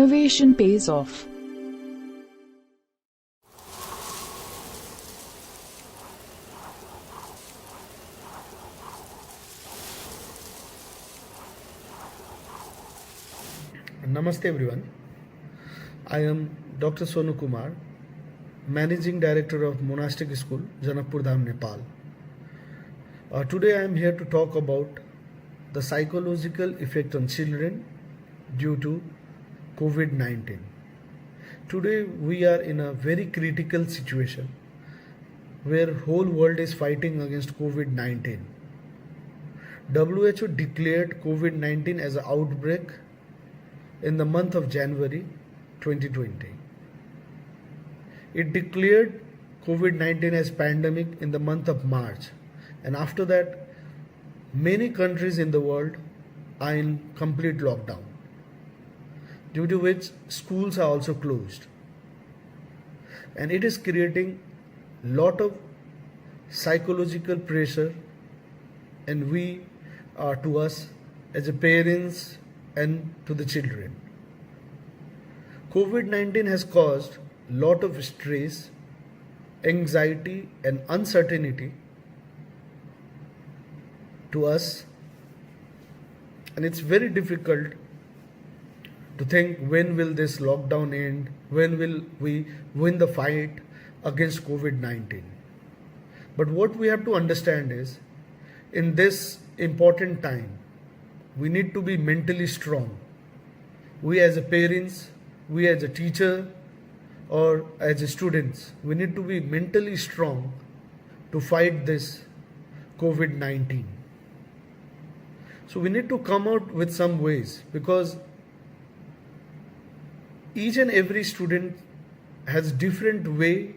Innovation pays off. Namaste everyone. I am Dr. Sonu Kumar, Managing Director of Monastic School, Janakpur Dham, Nepal. Today I am here to talk about the psychological effect on children due to COVID-19. Today we are in a very critical situation where whole world is fighting against COVID-19. WHO declared COVID-19 as an outbreak in the month of January 2020. It declared COVID-19 as pandemic in the month of March, and after that many countries in the world are in complete lockdown, due to which schools are also closed, and it is creating lot of psychological pressure and to us as a parents and to the children. COVID-19 has caused lot of stress, anxiety and uncertainty to us, and it's very difficult to think when will this lockdown end, when will we win the fight against COVID-19. But what we have to understand is, in this important time, we need to be mentally strong. We as a parents, we as a teacher or as a students, we need to be mentally strong to fight this COVID-19. So we need to come out with some ways, because each and every student has different way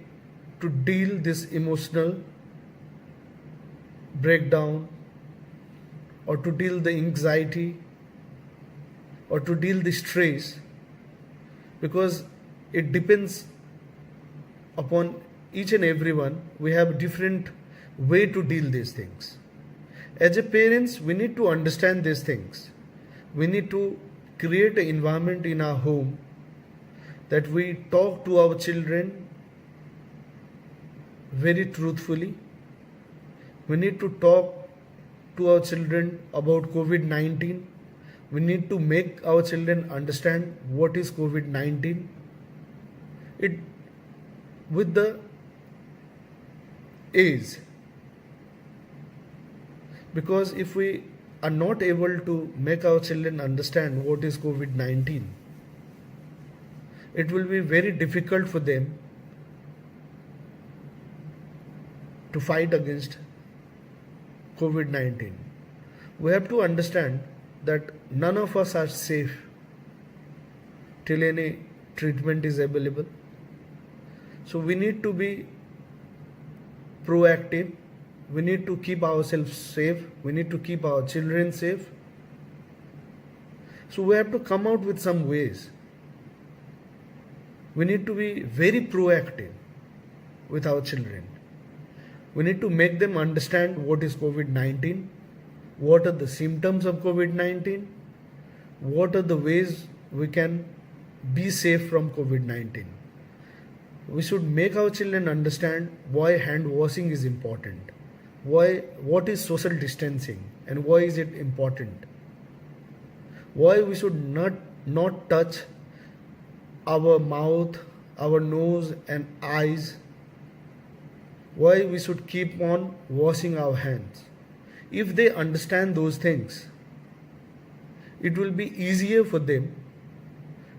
to deal this emotional breakdown, or to deal the anxiety, or to deal the stress, because it depends upon each and everyone. We have different way to deal these things. As a parents, we need to understand these things. We need to create an environment in our home that we talk to our children very truthfully. We need to talk to our children about COVID-19. We need to make our children understand what is COVID-19. It with the age. Because if we are not able to make our children understand what is COVID-19, it will be very difficult for them to fight against COVID-19. We have to understand that none of us are safe till any treatment is available. So we need to be proactive. We need to keep ourselves safe. We need to keep our children safe. So we have to come out with some ways. We need to be very proactive with our children. We need to make them understand what is COVID-19, what are the symptoms of COVID-19, what are the ways we can be safe from COVID-19. We should make our children understand why hand washing is important, what is social distancing and why is it important, why we should not touch our mouth, our nose and eyes, why we should keep on washing our hands. If they understand those things, it will be easier for them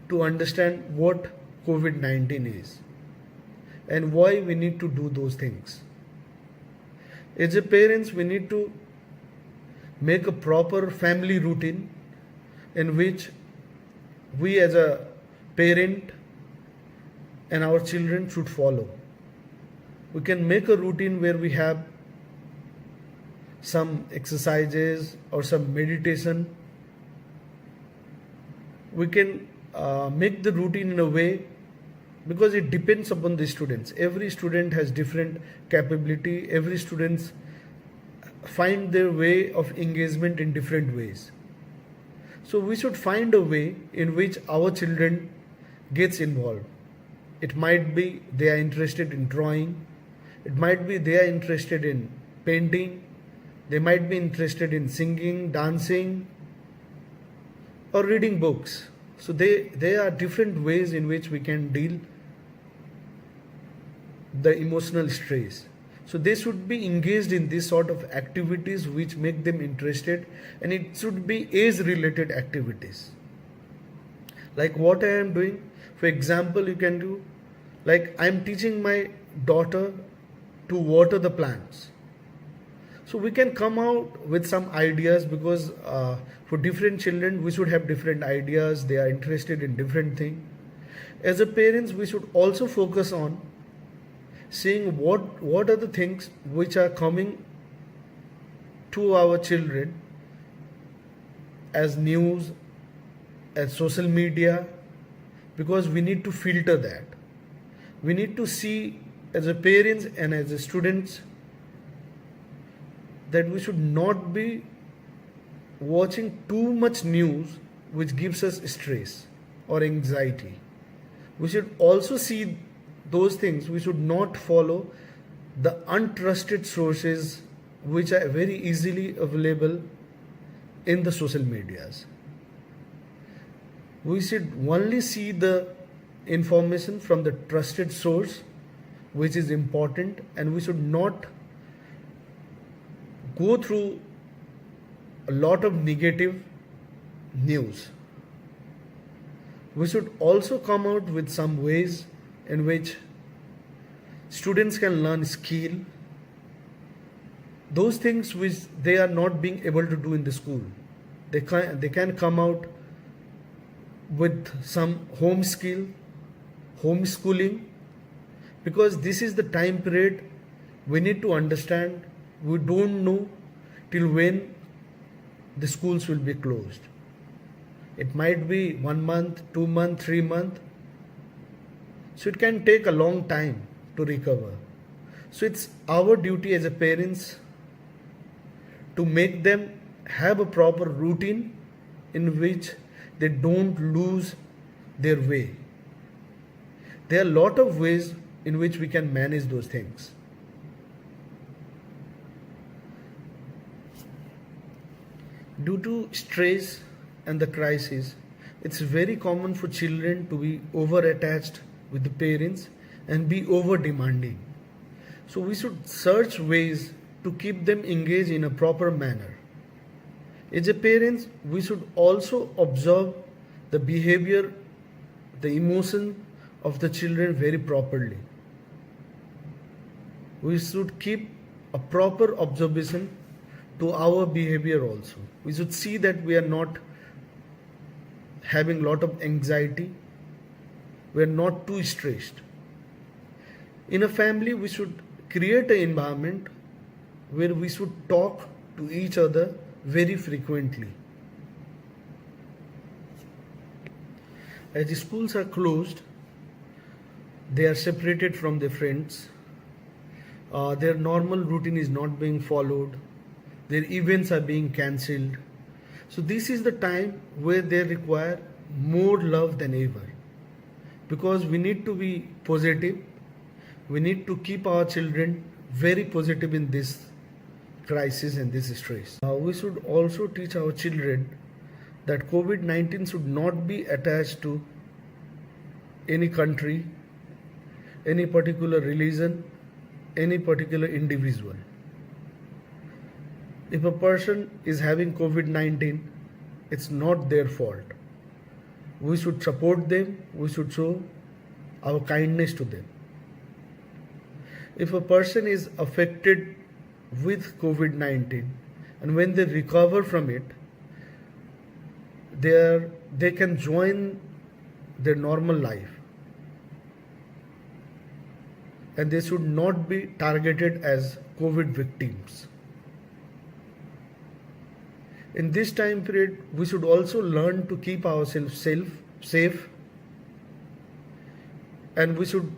to understand what COVID-19 is and why we need to do those things. As a parents, we need to make a proper family routine in which we as a parent and our children should follow. We can make a routine where we have some exercises or some meditation. We can make the routine in a way, because it depends upon the students. Every student has different capability. Every students find their way of engagement in different ways. So we should find a way in which our children gets involved. It might be they are interested in drawing, it might be they are interested in painting, they might be interested in singing, dancing, or reading books. So there are different ways in which we can deal the emotional stress. So they should be engaged in this sort of activities which make them interested, and it should be age related activities. Like what I am doing, for example, you can do like I am teaching my daughter to water the plants. So we can come out with some ideas because for different children we should have different ideas. They are interested in different things. As a parents, we should also focus on seeing what are the things which are coming to our children as news, as social media, because we need to filter that. We need to see as a parents and as a students that we should not be watching too much news which gives us stress or anxiety. We should also see those things. We should not follow the untrusted sources which are very easily available in the social medias. We should only see the information from the trusted source which is important, and we should not go through a lot of negative news. We should also come out with some ways in which students can learn skill, those things which they are not being able to do in the school. They can come out with some home skill, homeschooling, because this is the time period we need to understand. We don't know till when the schools will be closed. It might be 1 month, 2 months, 3 months. So it can take a long time to recover. So it's our duty as a parents to make them have a proper routine in which they don't lose their way. There are a lot of ways in which we can manage those things. Due to stress and the crisis, it's very common for children to be over attached with the parents and be over demanding. So we should search ways to keep them engaged in a proper manner. As a parents, we should also observe the behavior, the emotion of the children very properly. We should keep a proper observation to our behavior also. We should see that we are not having a lot of anxiety, we are not too stressed. In a family, we should create an environment where we should talk to each other very frequently. As the schools are closed, they are separated from their friends. Their normal routine is not being followed. Their events are being cancelled. So this is the time where they require more love than ever. Because we need to be positive. We need to keep our children very positive in this crisis and this stress. We should also teach our children that COVID-19 should not be attached to any country, any particular religion, any particular individual. If a person is having COVID-19, it's not their fault. We should support them, we should show our kindness to them. If a person is affected with COVID-19 and when they recover from it, they can join their normal life. And they should not be targeted as COVID victims. In this time period, we should also learn to keep ourselves safe, and we should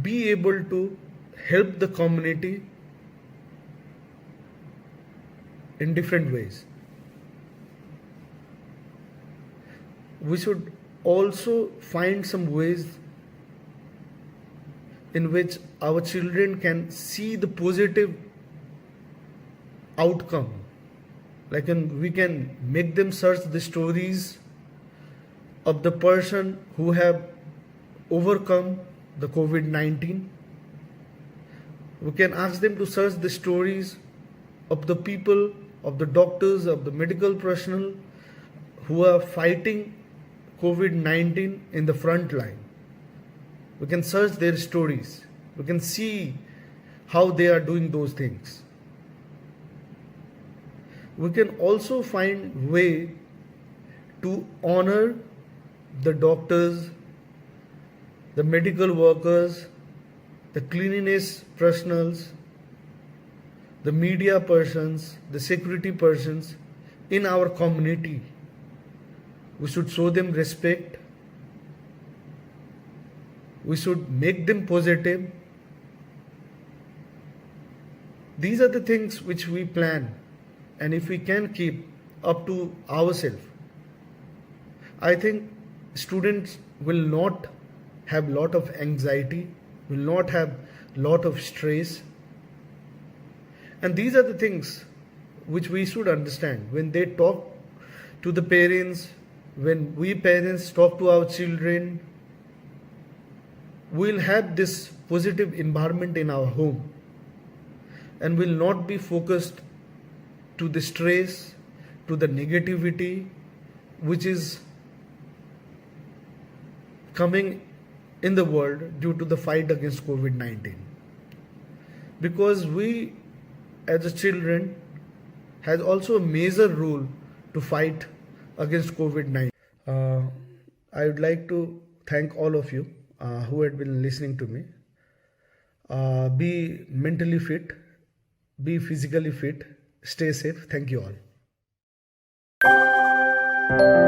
be able to help the community in different ways. We should also find some ways in which our children can see the positive outcome. Like we can make them search the stories of the person who have overcome the COVID-19. We can ask them to search the stories of the people, of the doctors, of the medical personnel who are fighting COVID-19 in the front line. We can search their stories. We can see how they are doing those things. We can also find way to honor the doctors, the medical workers, the cleanliness professionals, the media persons, the security persons in our community. We should show them respect. We should make them positive. These are the things which we plan, and if we can keep up to ourselves, I think students will not have lot of anxiety, will not have lot of stress. And these are the things which we should understand when they talk to the parents, when we parents talk to our children. We'll have this positive environment in our home and will not be focused to the stress, to the negativity which is coming in the world due to the fight against COVID-19. Because we as a children has also a major role to fight against COVID-19. I would like to thank all of you who had been listening to me. Be mentally fit, be physically fit, stay safe. Thank you all.